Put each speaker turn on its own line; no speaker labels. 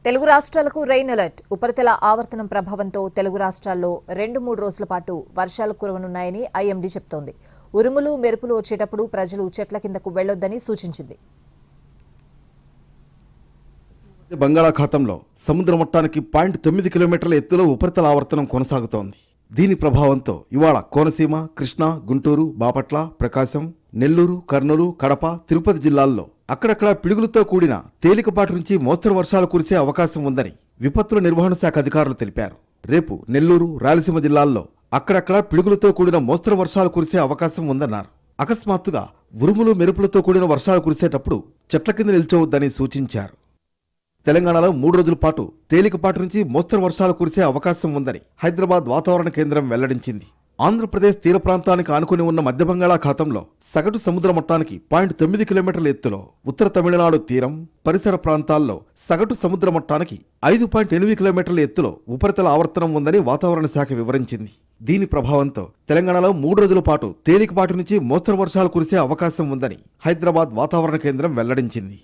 తెలుగు రాష్ట్రాలకు rain alert. ఉపరితల ఆవర్తనం ప్రభావంతో తెలుగు రాష్ట్రాల్లో 2-3 రోజుల పాటు వర్షాలు కురవనున్నాయని ఐఎండీ చెబుతోంది. ఉరుములు మెరుపులు వచ్చేటప్పుడు ప్రజలు చెట్ల కిందకు వెళ్లొద్దని సూచించింది.
బంగాళాఖాతంలో సముద్ర మట్టానికి 0.9 కిలోమీటర్ల ఎత్తులో ఉపరితల ఆవర్తనం కొనసాగుతోంది. దీని ప్రభావంతో ఇవాళ కోనసీమ, కృష్ణా, గుంటూరు, బాపట్ల, ప్రకాశం, నెల్లూరు, కర్నూలు, కడప, తిరుపతి జిల్లాల్లో అక్కడక్కడ పిడుగులతో కూడిన తేలికపాటి నుంచి మోస్తరు వర్షాలు కురిసే అవకాశం ఉందని విపత్తుల నిర్వహణ శాఖ అధికారులు తెలిపారు. రేపు నెల్లూరు, రాయలసీమ జిల్లాల్లో అక్కడక్కడ పిడుగులతో కూడిన మోస్తరు వర్షాలు కురిసే అవకాశం ఉందన్నారు. అకస్మాత్తుగా ఉరుములు మెరుపులతో కూడిన వర్షాలు కురిసేటప్పుడు చెట్ల కింద నిల్చోవద్దని సూచించారు. తెలంగాణలో 3 రోజుల పాటు తేలికపాటి నుంచి మోస్తరు వర్షాలు కురిసే అవకాశం ఉందని హైదరాబాద్ వాతావరణ కేంద్రం వెల్లడించింది. ఆంధ్రప్రదేశ్ తీర ప్రాంతానికి ఆనుకుని ఉన్న మధ్య బంగాళాఖాతంలో సగటు సముద్ర మట్టానికి 0.9 కిలోమీటర్ల ఎత్తులో ఉత్తర తమిళనాడు తీరం, పరిసర ప్రాంతాల్లో సగటు సముద్ర మట్టానికి 5.8 కిలోమీటర్ల ఎత్తులో ఉపరితల ఆవర్తనం ఉందని వాతావరణ శాఖ వివరించింది. దీని ప్రభావంతో తెలంగాణలో 3 రోజుల పాటు తేలికపాటి నుంచి మోస్తరు వర్షాలు కురిసే అవకాశం ఉందని హైదరాబాద్ వాతావరణ కేంద్రం వెల్లడించింది.